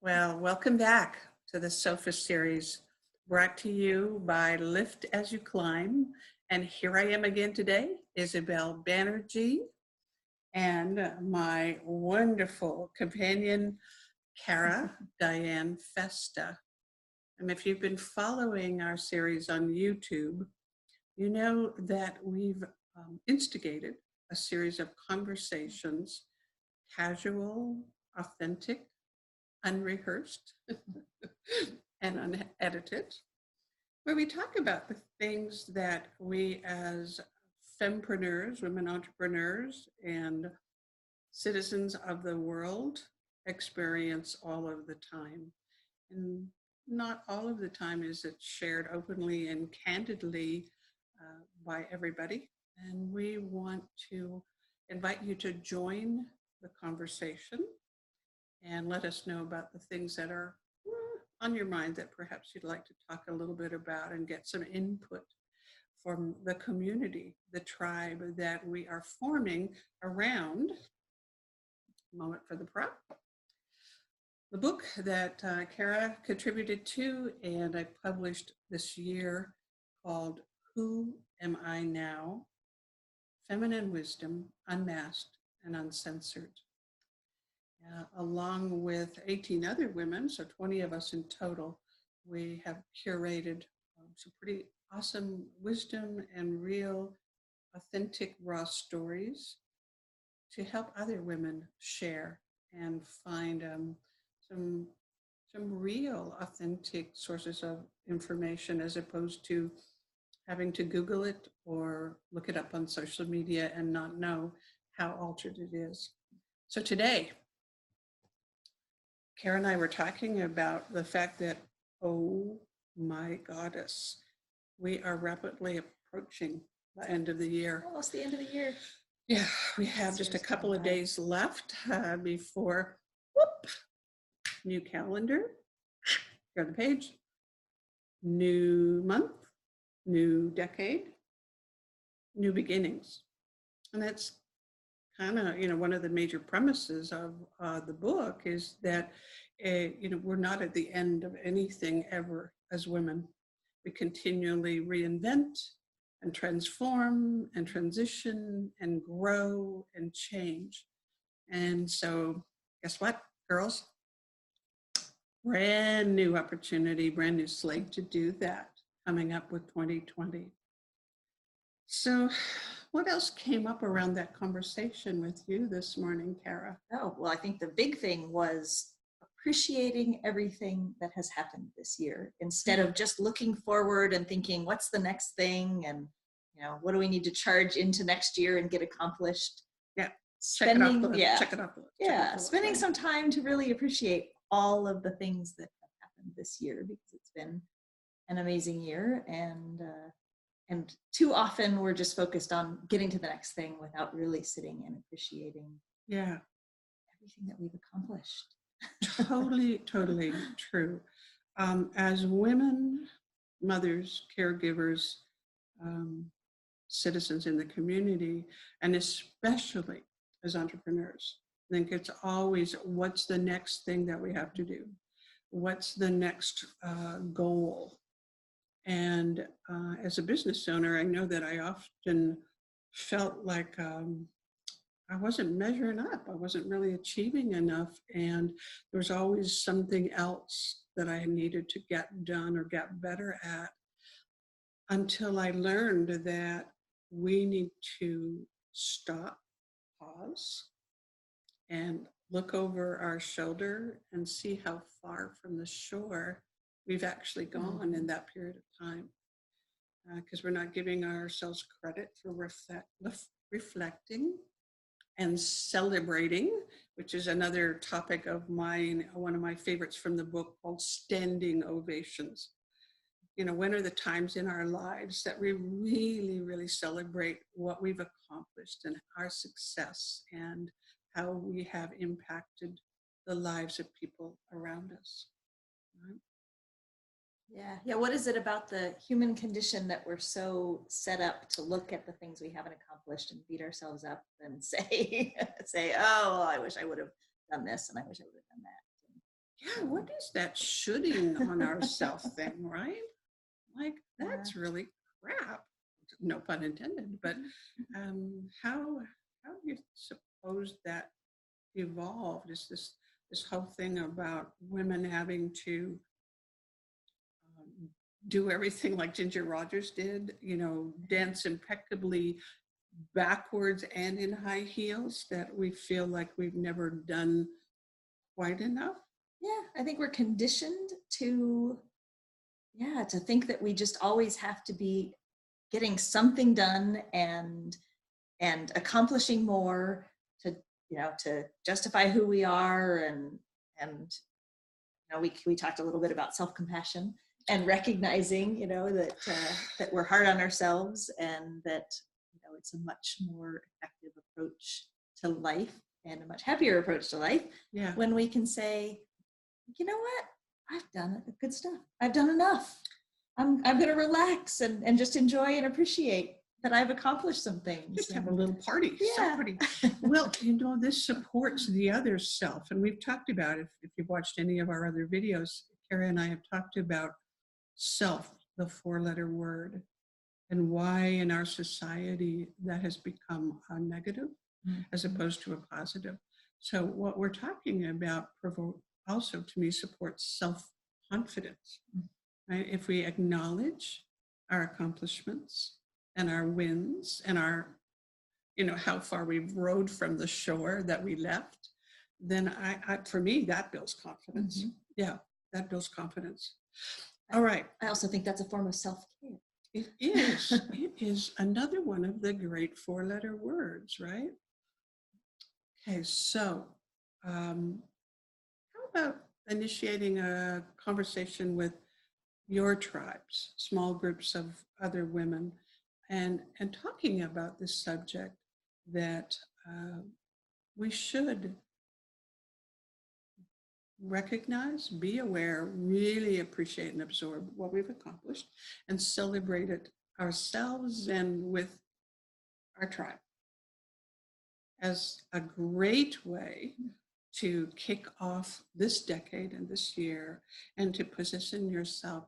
Well, welcome back to the Sofa series brought to you by Lift as You Climb. And here I am again today, Isabel Banerjee, and my wonderful companion, Diane Festa. And if you've been following our series on YouTube, you know that we've instigated a series of conversations, casual, authentic, unrehearsed, and unedited, where we talk about the things that we as fempreneurs, women entrepreneurs, and citizens of the world experience all of the time. And not all of the time is it shared openly and candidly by everybody. And we want to invite you to join the conversation and let us know about the things that are on your mind that perhaps you'd like to talk a little bit about and get some input from the community, the tribe that we are forming around, moment for the prop, the book that Kara contributed to and I published this year called Who Am I Now? Feminine Wisdom, Unmasked and Uncensored. Along with 18 other women, so 20 of us in total, we have curated some pretty awesome wisdom and real, authentic, raw stories to help other women share and find some real, authentic sources of information as opposed to having to Google it or look it up on social media and not know how altered it is. So today, Kara and I were talking about the fact that, oh my goddess, we are rapidly approaching the end of the year. Almost the end of the year. Yeah, we have just a couple of days left before, whoop, new calendar, here on the page, new month, new decade, new beginnings. And that's kind of, one of the major premises of the book is that, we're not at the end of anything ever as women. We continually reinvent and transform and transition and grow and change. And so guess what, girls? Brand new opportunity, brand new slate to do that coming up with 2020. So what else came up around that conversation with you this morning, Kara? Oh, well, I think the big thing was appreciating everything that has happened this year instead of just looking forward and thinking, what's the next thing? And, what do we need to charge into next year and get accomplished? Yeah. Spending some time to really appreciate all of the things that have happened this year, because it's been an amazing year. And too often we're just focused on getting to the next thing without really sitting and appreciating everything that we've accomplished. Totally true. As women, mothers, caregivers, citizens in the community, and especially as entrepreneurs, I think it's always, what's the next thing that we have to do? What's the next goal? And as a business owner, I know that I often felt like I wasn't measuring up. I wasn't really achieving enough. And there was always something else that I needed to get done or get better at, until I learned that we need to stop, pause, and look over our shoulder and see how far from the shore we've actually gone in that period of time, because we're not giving ourselves credit for reflecting and celebrating, which is another topic of mine, one of my favorites from the book, called Standing Ovations. When are the times in our lives that we really, really celebrate what we've accomplished and our success and how we have impacted the lives of people around us, right? Yeah. What is it about the human condition that we're so set up to look at the things we haven't accomplished and beat ourselves up and say, oh, I wish I would have done this and I wish I would have done that. Yeah, what is that shooting on ourself thing, right? Like, that's really crap. No pun intended, but how do you suppose that evolved? Is this whole thing about women having to um, do everything like Ginger Rogers did, dance impeccably backwards and in high heels, that we feel like we've never done quite enough? Yeah, I think we're conditioned to, yeah, to think that we just always have to be getting something done and accomplishing more to, to justify who we are. And we talked a little bit about self-compassion and recognizing, that we're hard on ourselves, and that, it's a much more effective approach to life and a much happier approach to life Yeah. when we can say, you know what, I've done good stuff. I've done enough. I'm going to relax and just enjoy and appreciate that I've accomplished some things. Just have a little party. Yeah. Party. Well, this supports the other self. And we've talked about, if you've watched any of our other videos, Carrie and I have talked about self, the 4-letter word, and why in our society that has become a negative as opposed to a positive. So what we're talking about also, to me, supports self-confidence, right? If we acknowledge our accomplishments and our wins and our, how far we've rode from the shore that we left, then for me, that builds confidence. Mm-hmm. Yeah, that builds confidence. All right. I also think that's a form of self-care. It is. It is another one of the great 4-letter words, right? Okay, so how about initiating a conversation with your tribes, small groups of other women, and talking about this subject, that we should recognize, be aware, really appreciate and absorb what we've accomplished, and celebrate it ourselves and with our tribe, as a great way to kick off this decade and this year, and to position yourself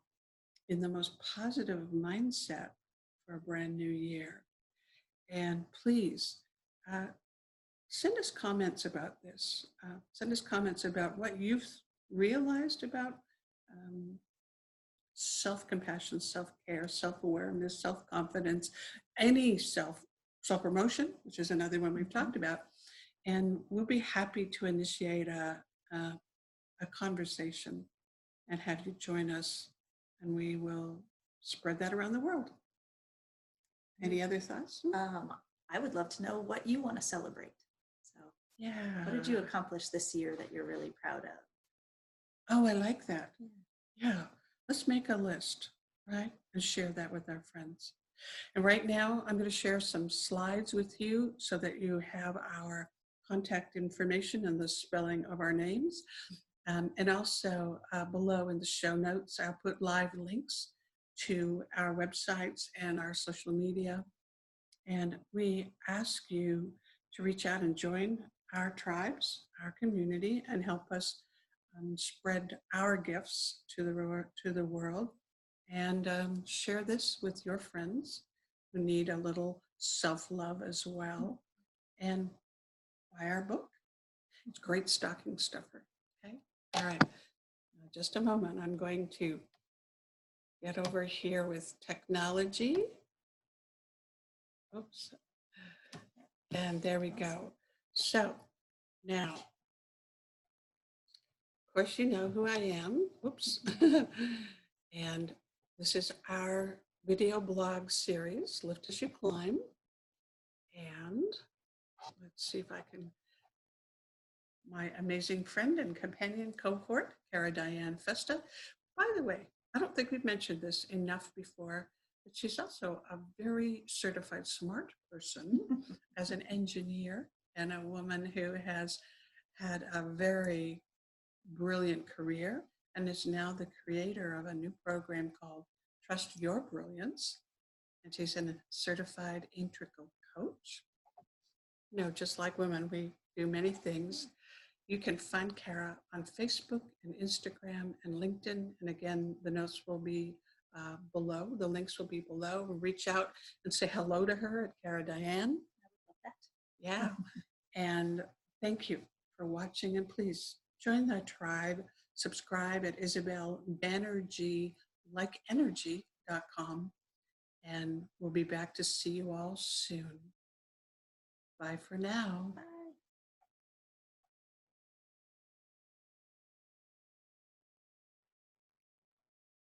in the most positive mindset for a brand new year. And please send us comments about this. Send us comments about what you've realized about self-compassion, self-care, self-awareness, self-confidence, any self-promotion, which is another one we've talked about. And we'll be happy to initiate a conversation and have you join us, and we will spread that around the world. Any other thoughts? I would love to know what you want to celebrate. So, yeah. What did you accomplish this year that you're really proud of? Oh, I like that. Yeah. Let's make a list, right? And share that with our friends. And right now, I'm going to share some slides with you so that you have our contact information and the spelling of our names. And also below in the show notes, I'll put live links to our websites and our social media. And we ask you to reach out and join our tribes, our community, and help us spread our gifts to the world, and share this with your friends who need a little self-love as well. And buy our book. It's great stocking stuffer. Okay. All right. Now, just a moment. I'm going to get over here with technology. Oops. And there we go. So now, of course, you know who I am. Oops. And this is our video blog series, Lift as You Climb. And let's see if I can, my amazing friend and companion cohort, Diane Festa. By the way, I don't think we've mentioned this enough before, but she's also a very certified smart person as an engineer, and a woman who has had a very brilliant career and is now the creator of a new program called Trust Your Brilliance. And she's a certified integral coach. Just like women, we do many things. You can find Kara on Facebook and Instagram and LinkedIn. And again, the notes will be below. The links will be below. Reach out and say hello to her at Kara Diane. I would love that. Yeah. And thank you for watching. And please join the tribe. Subscribe at isabelbanerjee.com. And we'll be back to see you all soon. Bye for now. Bye.